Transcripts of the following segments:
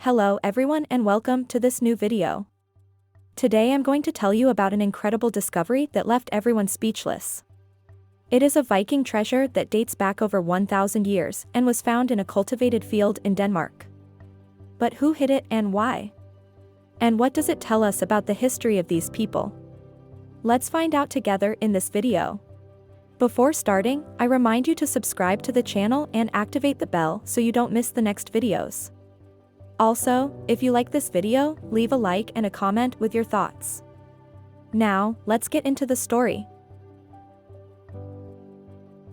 Hello everyone and welcome to this new video. Today I'm going to tell you about an incredible discovery that left everyone speechless. It is a Viking treasure that dates back over 1,000 years and was found in a cultivated field in Denmark. But who hid it and why? And what does it tell us about the history of these people? Let's find out together in this video. Before starting, I remind you to subscribe to the channel and activate the bell so you don't miss the next videos. Also, if you like this video, leave a like and a comment with your thoughts. Now, let's get into the story.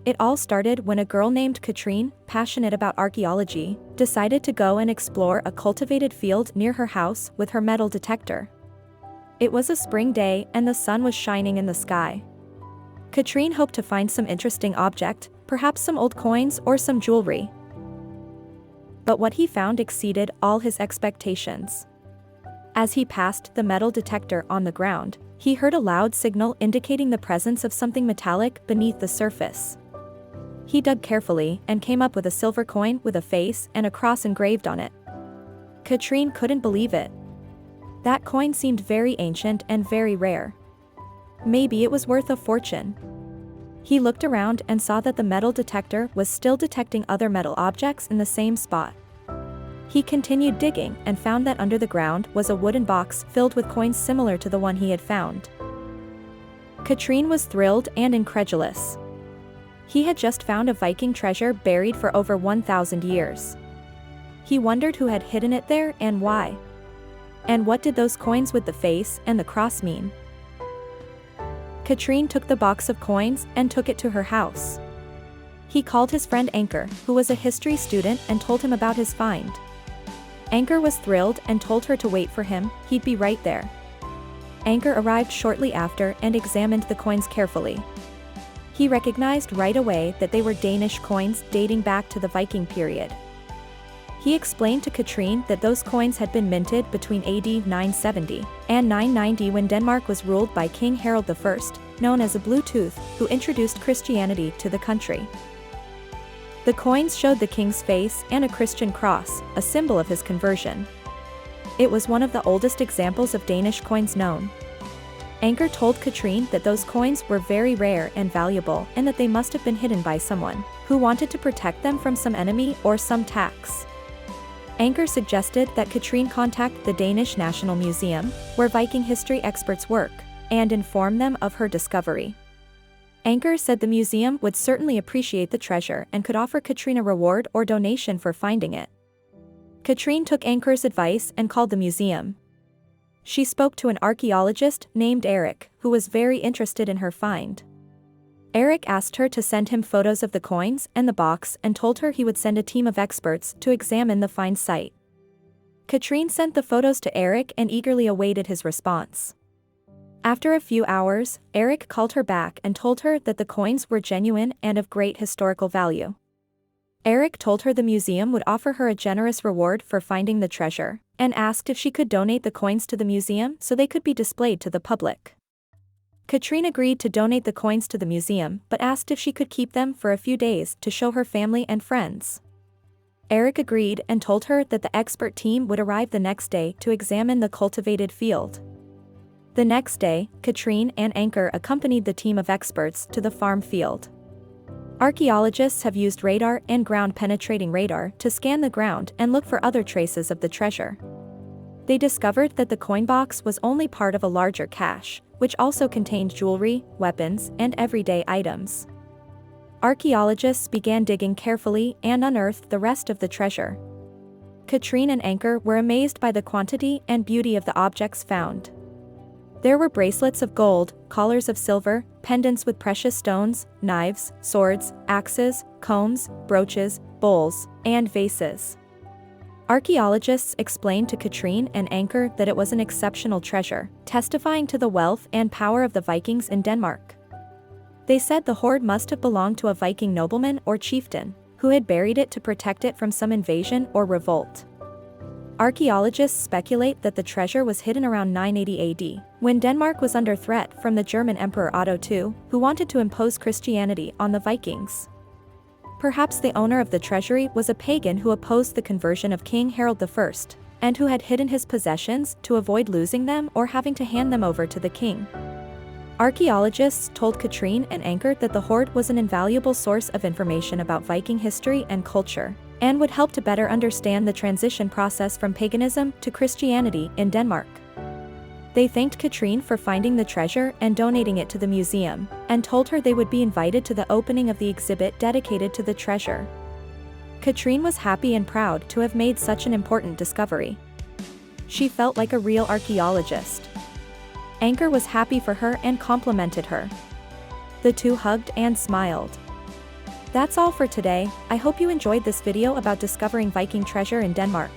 It all started when a girl named Katrine, passionate about archaeology, decided to go and explore a cultivated field near her house with her metal detector. It was a spring day and the sun was shining in the sky. Katrine hoped to find some interesting object, perhaps some old coins or some jewelry. But what he found exceeded all his expectations. As he passed the metal detector on the ground, he heard a loud signal indicating the presence of something metallic beneath the surface. He dug carefully and came up with a silver coin with a face and a cross engraved on it. Katrine couldn't believe it. That coin seemed very ancient and very rare. Maybe it was worth a fortune. He looked around and saw that the metal detector was still detecting other metal objects in the same spot. He continued digging and found that under the ground was a wooden box filled with coins similar to the one he had found. Katrine was thrilled and incredulous. He had just found a Viking treasure buried for over 1,000 years. He wondered who had hidden it there and why. And what did those coins with the face and the cross mean? Katrine took the box of coins and took it to her house. He called his friend Anchor, who was a history student, and told him about his find. Anchor was thrilled and told her to wait for him, he'd be right there. Anchor arrived shortly after and examined the coins carefully. He recognized right away that they were Danish coins dating back to the Viking period. He explained to Katrine that those coins had been minted between AD 970 and 990 when Denmark was ruled by King Harald I, known as a Blue Tooth, who introduced Christianity to the country. The coins showed the king's face and a Christian cross, a symbol of his conversion. It was one of the oldest examples of Danish coins known. Anchor told Katrine that those coins were very rare and valuable and that they must have been hidden by someone who wanted to protect them from some enemy or some tax. Anchor suggested that Katrine contact the Danish National Museum, where Viking history experts work, and inform them of her discovery. Anchor said the museum would certainly appreciate the treasure and could offer Katrine a reward or donation for finding it. Katrine took Anchor's advice and called the museum. She spoke to an archaeologist named Eric, who was very interested in her find. Eric asked her to send him photos of the coins and the box and told her he would send a team of experts to examine the find site. Katrine sent the photos to Eric and eagerly awaited his response. After a few hours, Eric called her back and told her that the coins were genuine and of great historical value. Eric told her the museum would offer her a generous reward for finding the treasure, and asked if she could donate the coins to the museum so they could be displayed to the public. Katrine agreed to donate the coins to the museum but asked if she could keep them for a few days to show her family and friends. Eric agreed and told her that the expert team would arrive the next day to examine the cultivated field. The next day, Katrine and Anchor accompanied the team of experts to the farm field. Archaeologists have used radar and ground-penetrating radar to scan the ground and look for other traces of the treasure. They discovered that the coin box was only part of a larger cache, which also contained jewelry, weapons, and everyday items. Archaeologists began digging carefully and unearthed the rest of the treasure. Katrine and Anchor were amazed by the quantity and beauty of the objects found. There were bracelets of gold, collars of silver, pendants with precious stones, knives, swords, axes, combs, brooches, bowls, and vases. Archaeologists explained to Katrine and Anchor that it was an exceptional treasure, testifying to the wealth and power of the Vikings in Denmark. They said the hoard must have belonged to a Viking nobleman or chieftain, who had buried it to protect it from some invasion or revolt. Archaeologists speculate that the treasure was hidden around 980 AD, when Denmark was under threat from the German Emperor Otto II, who wanted to impose Christianity on the Vikings. Perhaps the owner of the treasury was a pagan who opposed the conversion of King Harald I, and who had hidden his possessions to avoid losing them or having to hand them over to the king. Archaeologists told Katrine and Anker that the hoard was an invaluable source of information about Viking history and culture, and would help to better understand the transition process from paganism to Christianity in Denmark. They thanked Katrine for finding the treasure and donating it to the museum, and told her they would be invited to the opening of the exhibit dedicated to the treasure. Katrine was happy and proud to have made such an important discovery. She felt like a real archaeologist. Anker was happy for her and complimented her. The two hugged and smiled. That's all for today. I hope you enjoyed this video about discovering Viking treasure in Denmark.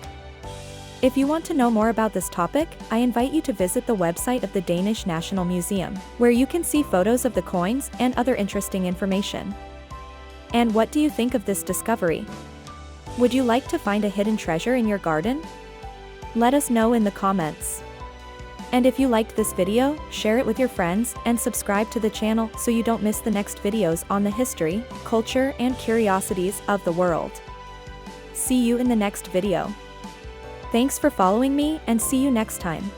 If you want to know more about this topic, I invite you to visit the website of the Danish National Museum, where you can see photos of the coins and other interesting information. And what do you think of this discovery? Would you like to find a hidden treasure in your garden? Let us know in the comments. And if you liked this video, share it with your friends and subscribe to the channel so you don't miss the next videos on the history, culture, and curiosities of the world. See you in the next video. Thanks for following me and see you next time.